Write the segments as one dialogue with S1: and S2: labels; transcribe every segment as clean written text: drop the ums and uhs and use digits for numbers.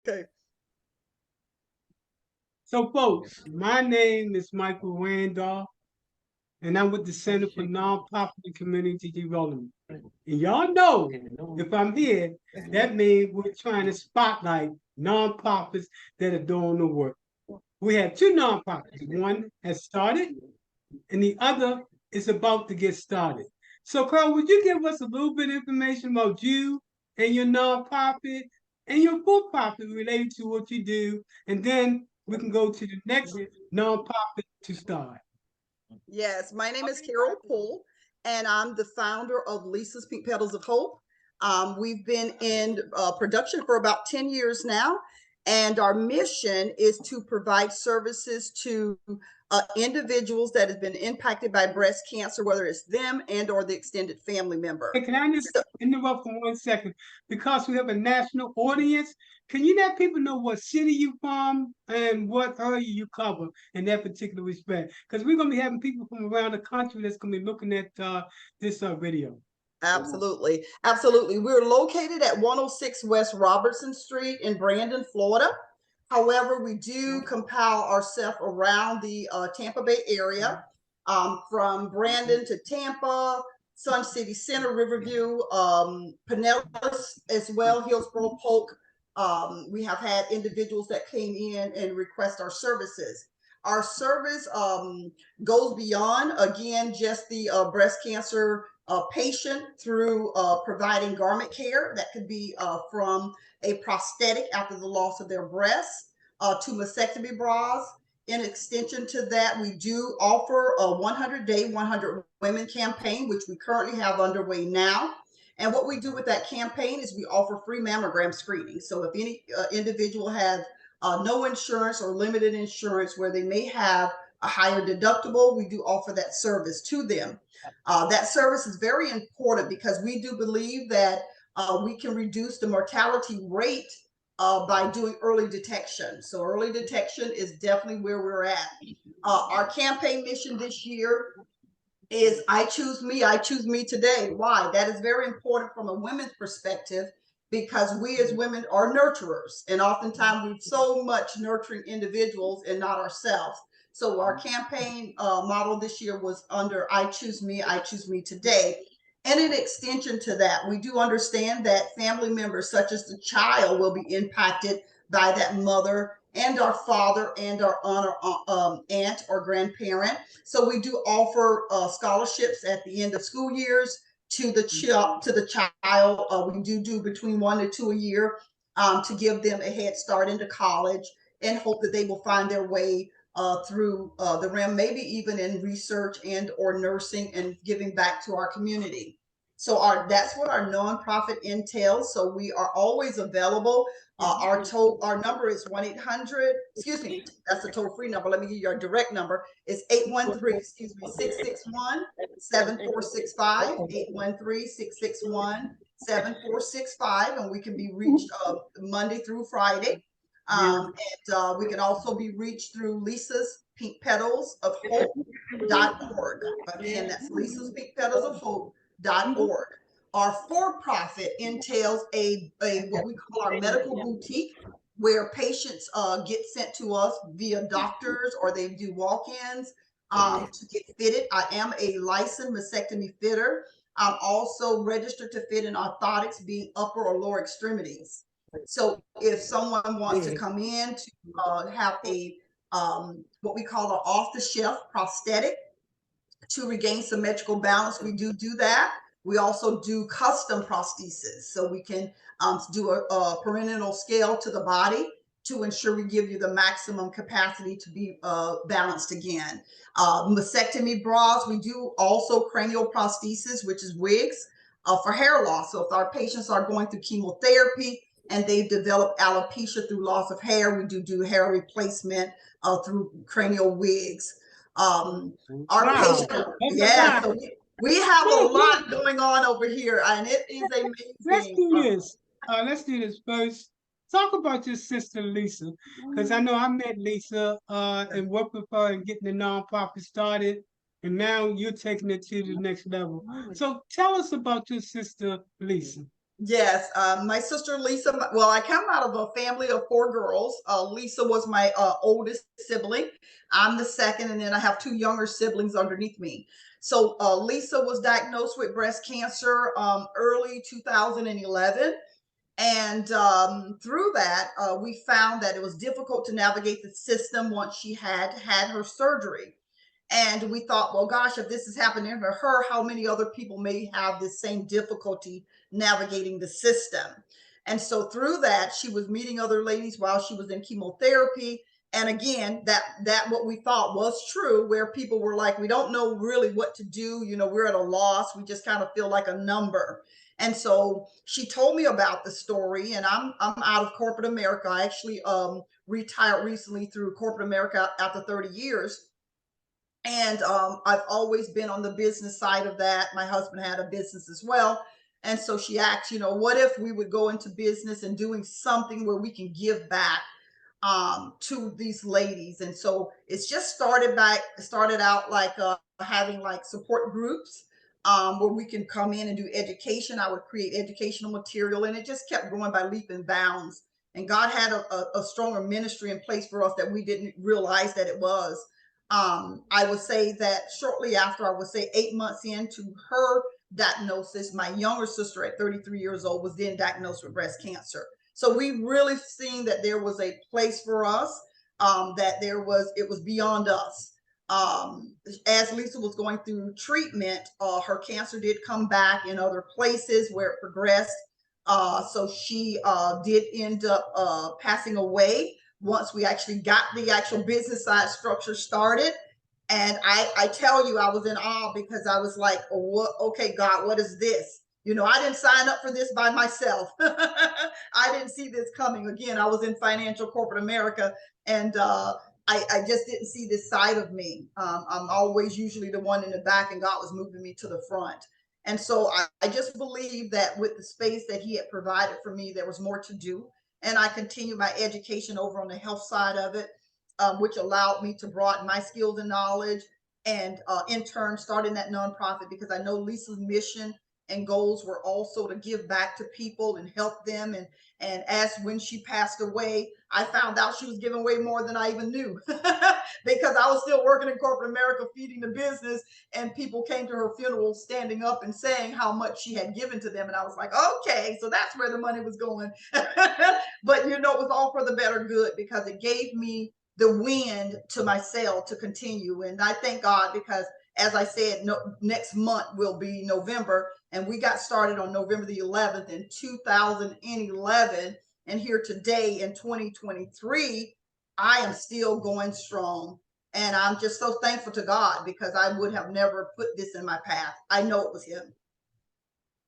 S1: Okay.
S2: So, folks, my name is Michael Randolph, and I'm with the Center for Nonprofit and Community Development. And y'all know if I'm here, that means we're trying to spotlight nonprofits that are doing the work. We have two nonprofits. One has started, and the other is about to get started. So, Carl, would you give us a little bit of information about you and your nonprofit and your for-profit related to what you do, and then we can go to the next nonprofit to start.
S1: Yes, my name is Carol Poole, and I'm the founder of Lisa's Pink Petals of Hope. We've been in production for about 10 years now, and our mission is to provide services to individuals that have been impacted by breast cancer, whether it's them and or the extended family member.
S2: Hey, can I just interrupt for 1 second? Because we have a national audience, can you let people know what city you from and what area you cover in that particular respect? Because we're going to be having people from around the country that's going to be looking at this video.
S1: Absolutely. Absolutely. We're located at 106 West Robertson Street in Brandon, Florida. However, we do compile ourselves around the Tampa Bay area, from Brandon to Tampa, Sun City Center, Riverview, Pinellas as well, Hillsborough, Polk. We have had individuals that came in and request our services. Our service goes beyond, again, just the breast cancer patient through providing garment care that could be from a prosthetic after the loss of their breasts to mastectomy bras. In extension to that, we do offer a 100-day, 100 women campaign, which we currently have underway now. And what we do with that campaign is we offer free mammogram screening. So if any individual has no insurance or limited insurance where they may have a higher deductible, we do offer that service to them. That service is very important because we do believe that we can reduce the mortality rate by doing early detection. So early detection is definitely where we're at. Our campaign mission this year is I choose me today. Why? That is very important from a women's perspective because we as women are nurturers, and oftentimes we're so much nurturing individuals and not ourselves. So our campaign model this year was under I choose me today. And in extension to that, we do understand that family members such as the child will be impacted by that mother and our father and our aunt or grandparent. So we do offer scholarships at the end of school years to the child. We do between 1 to 2 a year to give them a head start into college and hope that they will find their way through the realm, maybe even in research and or nursing and giving back to our community. So that's what our nonprofit entails. So we are always available. Our number is 1-800. Excuse me, that's the toll free number. Let me give you our direct number. It's 813. Excuse me, 661-7465. 813-661-7465, and we can be reached Monday through Friday. And we can also be reached through Lisa's Pink Petals of Hope.org. Again, that's Lisa's Pink Petals of Hope.org. Our for-profit entails a what we call our medical boutique, where patients get sent to us via doctors or they do walk-ins to get fitted. I am a licensed mastectomy fitter. I'm also registered to fit in orthotics, being upper or lower extremities. So if someone wants to come in to have a what we call an off-the-shelf prosthetic to regain symmetrical balance, we do that. We also do custom prosthesis, so we can do a parental scale to the body to ensure we give you the maximum capacity to be balanced again. Mastectomy bras, we do also cranial prosthesis, which is wigs for hair loss. So if our patients are going through chemotherapy and they've developed alopecia through loss of hair, we do hair replacement through cranial wigs. Our
S2: Wow.
S1: patient, yeah, so we have a lot going on over here, and it is
S2: Let's
S1: amazing.
S2: do this. Let's do this first. Talk about your sister Lisa, because I know I met Lisa and worked with her and getting the nonprofit started, and now you're taking it to the next level. So tell us about your sister Lisa.
S1: Yes, my sister Lisa. Well, I come out of a family of four girls. Lisa was my oldest sibling. I'm the second, and then I have two younger siblings underneath me. So Lisa was diagnosed with breast cancer early 2011. And through that, we found that it was difficult to navigate the system once she had had her surgery. And we thought, well, gosh, if this is happening to her, how many other people may have this same difficulty navigating the system? And so through that, she was meeting other ladies while she was in chemotherapy. And again, that what we thought was true, where people were like, we don't know really what to do. You know, we're at a loss. We just kind of feel like a number. And so she told me about the story, and I'm out of corporate America. I actually retired recently through corporate America after 30 years. And I've always been on the business side of that. My husband had a business as well. And so she asked, you know, what if we would go into business and doing something where we can give back to these ladies? And so it's just started out like having like support groups where we can come in and do education. I would create educational material, and it just kept going by leap and bounds. And God had a stronger ministry in place for us that we didn't realize that it was. I would say that shortly after, I would say 8 months into her diagnosis, my younger sister at 33 years old was then diagnosed with breast cancer. So we really seen that there was a place for us, that it was beyond us. As Lisa was going through treatment, her cancer did come back in other places where it progressed. So she did end up passing away once we actually got the actual business side structure started. And I tell you, I was in awe because I was like, oh, what, okay, God, what is this? You know, I didn't sign up for this by myself. I didn't see this coming. Again, I was in financial corporate America, and I just didn't see this side of me. I'm always usually the one in the back, and God was moving me to the front. And so I just believe that with the space that He had provided for me, there was more to do. And I continued my education over on the health side of it, which allowed me to broaden my skills and knowledge, and in turn starting that nonprofit, because I know Lisa's mission and goals were also to give back to people and help them. And as when she passed away, I found out she was giving away more than I even knew because I was still working in corporate America, feeding the business, and people came to her funeral standing up and saying how much she had given to them. And I was like, okay, so that's where the money was going. But you know, it was all for the better good, because it gave me the wind to my sail to continue. And I thank God, because as I said, next month will be November, and we got started on November the 11th in 2011. And here today in 2023, I am still going strong. And I'm just so thankful to God, because I would have never put this in my path. I know it was Him.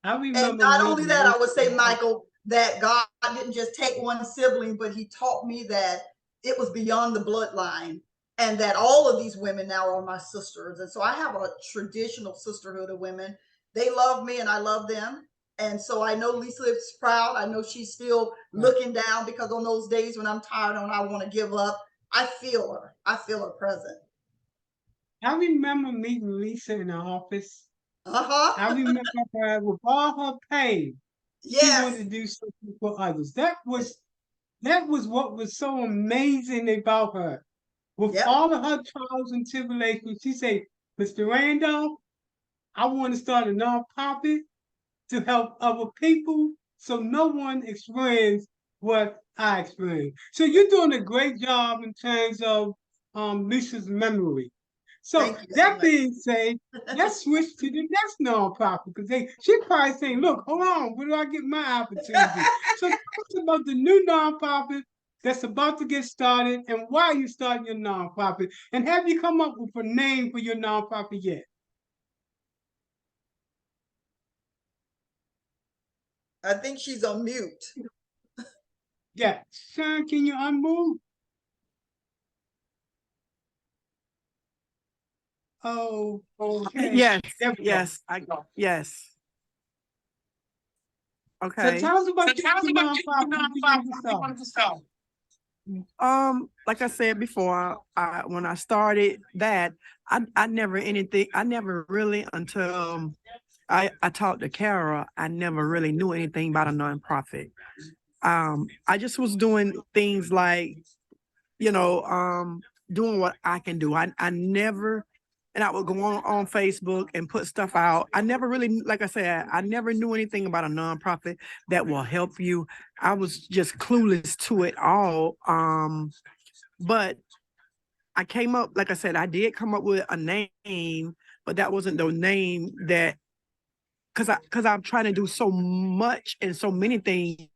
S2: I
S1: And
S2: remember
S1: not only
S2: meeting
S1: that,
S2: most
S1: I would say,
S2: of the
S1: Michael, that God didn't just take one sibling, but He taught me that it was beyond the bloodline, and that all of these women now are my sisters. And so I have a traditional sisterhood of women. They love me and I love them. And so I know Lisa is proud. I know she's still looking down, because on those days when I'm tired and I want to give up, I feel her. I feel her present.
S2: I remember meeting Lisa in the office. I
S1: Uh-huh.
S2: remember her with all her pain. She wanted
S1: Yes.
S2: to do something for others. That was what was so amazing about her. With
S1: Yep.
S2: all of her trials and tribulations, she said, Mr. Randolph, I want to start a nonprofit to help other people so no one experience what I experienced. So you're doing a great job in terms of Lisa's memory. So
S1: Thank you so
S2: that
S1: much.
S2: being said, let's switch to the next nonprofit, because she probably saying, look, hold on, where do I get my opportunity? So tell us about the new nonprofit that's about to get started, and why you starting your nonprofit, and have you come up with a name for your nonprofit yet?
S1: I think she's on mute.
S2: Yeah, Sean, can you unmute? Oh, okay.
S3: Yes,
S2: There we go.
S3: yes, yes.
S2: So
S3: Okay.
S2: tell us about your nonprofit. What you want to start?
S3: Like I said before, when I started that, I never really until I talked to Kara, I never really knew anything about a nonprofit. I just was doing things like, doing what I can do. I never, and I would go on Facebook and put stuff out. I never really, like I said, I never knew anything about a nonprofit that will help you. I was just clueless to it all. But I came up, like I said, I did come up with a name, but that wasn't the name that, because I'm trying to do so much and so many things,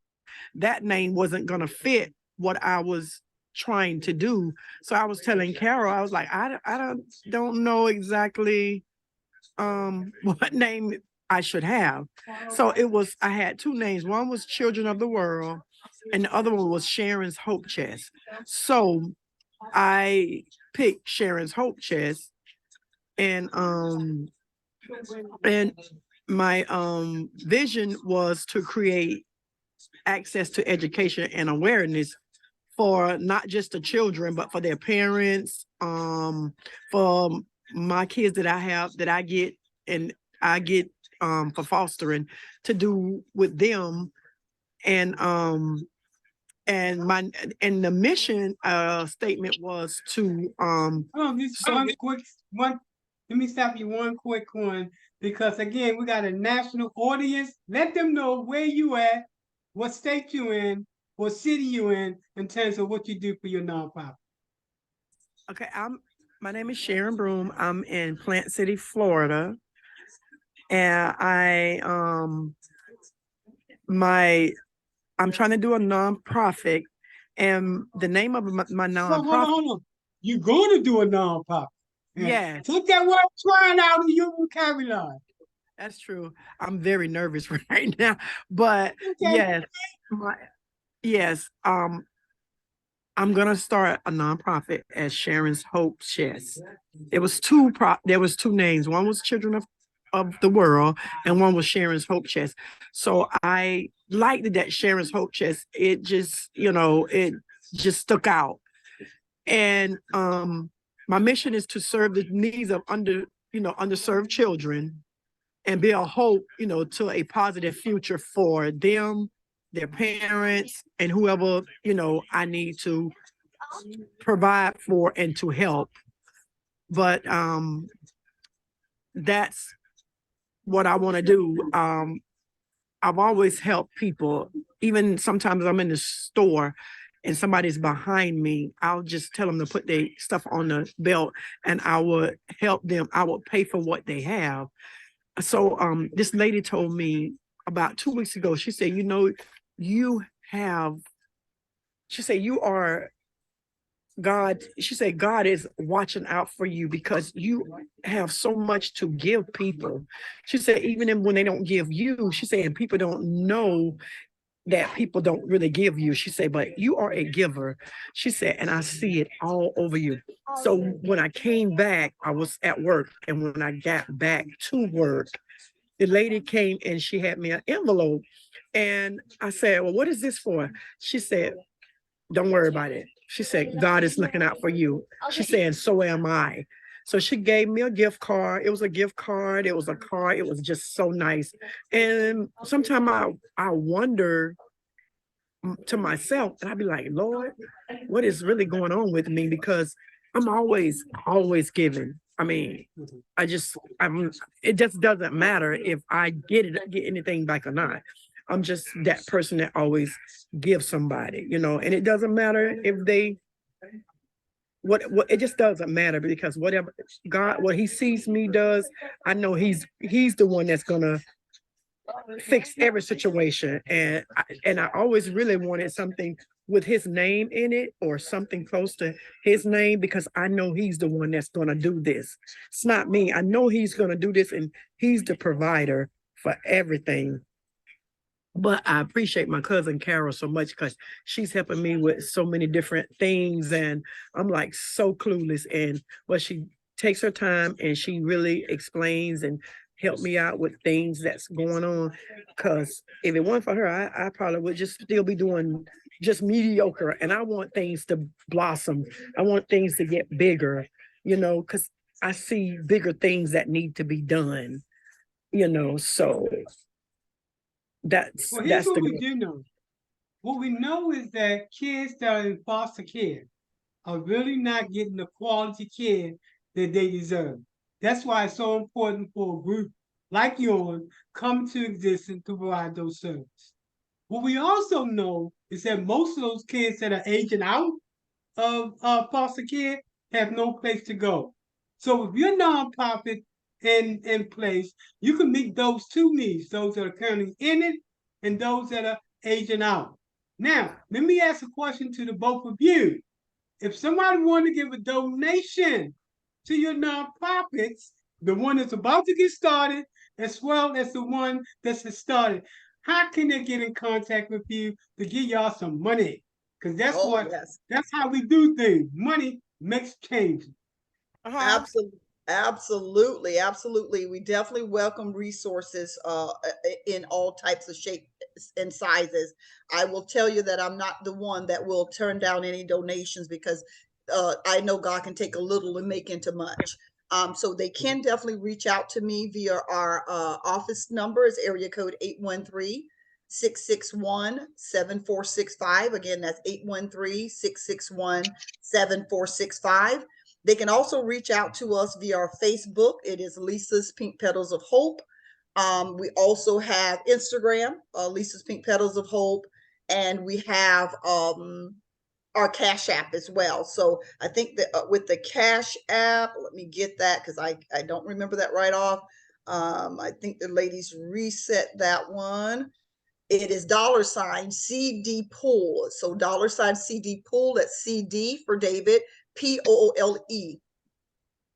S3: that name wasn't gonna fit what I was trying to do. So I was telling Carol, I was like, I don't know exactly what name I should have. So I had two names. One was Children of the World, and the other one was Sharon's Hope Chest. So I picked Sharon's Hope Chest, and my vision was to create access to education and awareness for not just the children, but for their parents, for my kids that I have, that I get, and I get for fostering, to do with them. And the mission statement was to
S2: Hold on, just let me stop you one quick one, because again, we got a national audience. Let them know where you at, what state you in, what city you in terms of what you do for your nonprofit.
S3: Okay, my name is Sharon Broom. I'm in Plant City, Florida. And I'm trying to do a nonprofit, and the name of my nonprofit.
S2: Hold on. You're going to do a nonprofit.
S3: Yeah.
S2: Take that word trying out of your vocabulary.
S3: That's true. I'm very nervous right now, but
S2: Okay.
S3: yes, I'm gonna start a nonprofit as Sharon's Hope Chest. There was two names. One was Children of the World, and one was Sharon's Hope Chest. So I liked that Sharon's Hope Chest. It just, it just stuck out. And my mission is to serve the needs of underserved children, and be a hope, to a positive future for them, their parents, and whoever, I need to provide for and to help. But that's what I want to do. I've always helped people. Even sometimes I'm in the store and somebody's behind me, I'll just tell them to put their stuff on the belt, and I would help them. I would pay for what they have. So this lady told me about 2 weeks ago, she said, she said, you are God. She said, God is watching out for you because you have so much to give people. She said, even when they don't give you, she said, and people don't know that people don't really give you. She said, but you are a giver. She said, and I see it all over you. So when I came back, I was at work. And when I got back to work, the lady came and she had me an envelope. And I said, well, what is this for? She said, don't worry about it. She said, God is looking out for you. She said, and so am I. So she gave me a gift card. It was a gift card. It was a card. It was just so nice. And sometimes I wonder to myself, and I'd be like, Lord, what is really going on with me? Because I'm always giving. I mean, it just doesn't matter if I get anything back or not. I'm just that person that always gives somebody, and it doesn't matter if they, what it just doesn't matter, because whatever God, what he sees me does, I know he's the one that's gonna fix every situation. And I always really wanted something with his name in it, or something close to his name, because I know he's the one that's going to do this. It's not me. I know he's going to do this, and he's the provider for everything. But I appreciate my cousin Carol so much, because she's helping me with so many different things, and I'm like so clueless. But she takes her time and she really explains and help me out with things that's going on. Because if it weren't for her, I probably would just still be doing just mediocre. And I want things to blossom. I want things to get bigger, because I see bigger things that need to be done. you know, so that's
S2: Well, here's what we
S3: the
S2: do know. What we know is that kids that are in foster care are really not getting the quality care that they deserve. That's why it's so important for a group like yours come to existence to provide those services. What we also know is that most of those kids that are aging out of foster care have no place to go. So if you're nonprofit in place, you can meet those two needs, those that are currently in it and those that are aging out. Now, let me ask a question to the both of you. If somebody wanted to give a donation to your nonprofits, the one that's about to get started, as well as the one that's started, how can they get in contact with you to give y'all some money? Because
S1: Oh, yes.
S2: that's how we do things. Money makes change.
S1: Absolutely. Absolutely, absolutely. We definitely welcome resources in all types of shapes and sizes. I will tell you that I'm not the one that will turn down any donations because I know God can take a little and make into much. So they can definitely reach out to me via our office number is area code 813-661-7465. Again, that's 813-661-7465. They can also reach out to us via our Facebook. It is Lisa's Pink Petals of Hope. We also have Instagram, Lisa's Pink Petals of Hope, and we have our Cash App as well. So I think that with the Cash App, let me get that because I don't remember that right off. I think the ladies reset that one. It is $CD Pool. So $CD Pool, that's CD for David, POOLE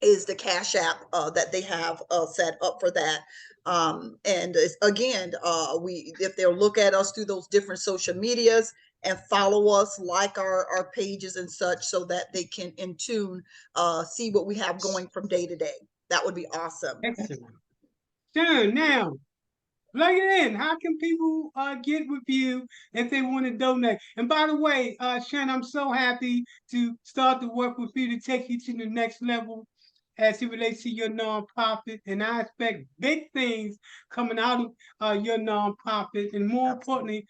S1: is the Cash App that they have set up for that. And again, if they'll look at us through those different social medias and follow us, like our pages and such, so that they can in tune see what we have going from day to day. That would be awesome.
S2: Excellent. Sure. Now, plug it in. How can people get with you if they want to donate? And by the way, Sharon, I'm so happy to start to work with you to take you to the next level as it relates to your nonprofit. And I expect big things coming out of your nonprofit. And more importantly,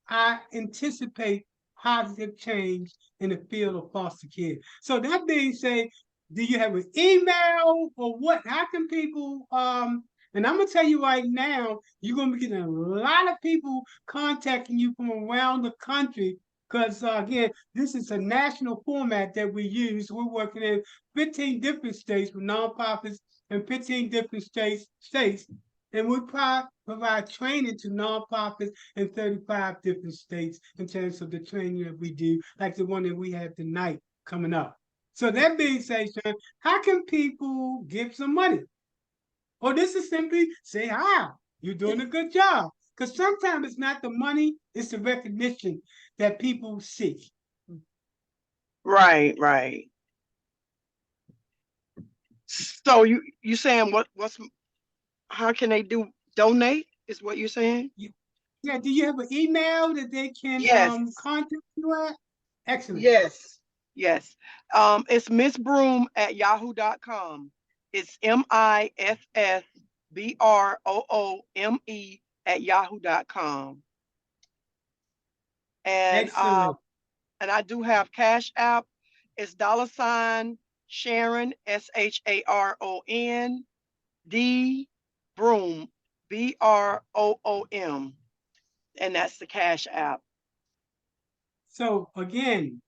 S2: I anticipate positive change in the field of foster care. So that being said, do you have an email or what? How can people and I'm gonna tell you right now, you're gonna be getting a lot of people contacting you from around the country because again, this is a national format that we use. We're working in 15 different states with nonprofits in 15 different states, and we provide training to nonprofits in 35 different states in terms of the training that we do, like the one that we have tonight coming up. So that being said, Sean, how can people give some money? Or this is simply say, hi, you're doing a good job. Because sometimes it's not the money, it's the recognition that people seek.
S3: Right, right. So you saying what's how can they donate is what you're saying?
S2: Yeah, do you have an email that they can
S3: Yes.
S2: contact you at? Excellent.
S3: Yes. Yes. It's missbroome@yahoo.com. It's MISSBROOME @yahoo.com. And
S2: Excellent.
S3: and I do have Cash App. It's $ Sharon SHARON D Broom BROOM, and that's the Cash App.
S2: So again,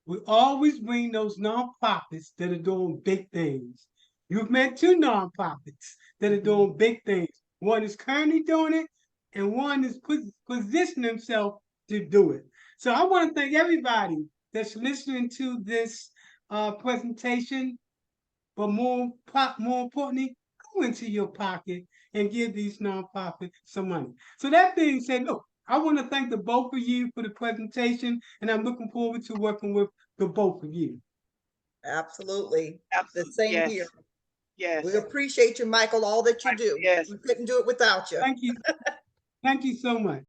S2: we always bring those nonprofits that are doing big things. You've met two nonprofits that are doing big things. One is currently doing it, and one is positioning themselves to do it. So I want to thank everybody that's listening to this presentation. But more importantly, go into your pocket and give these nonprofits some money. So that being said, look, I want to thank the both of you for the presentation, and I'm looking forward to working with the both of you.
S1: Absolutely.
S3: Absolutely.
S1: The same
S3: Yes.
S1: here.
S3: Yes.
S1: We appreciate you, Michael, all that you do.
S3: Yes.
S1: We couldn't do it without you.
S2: Thank you. Thank you so much.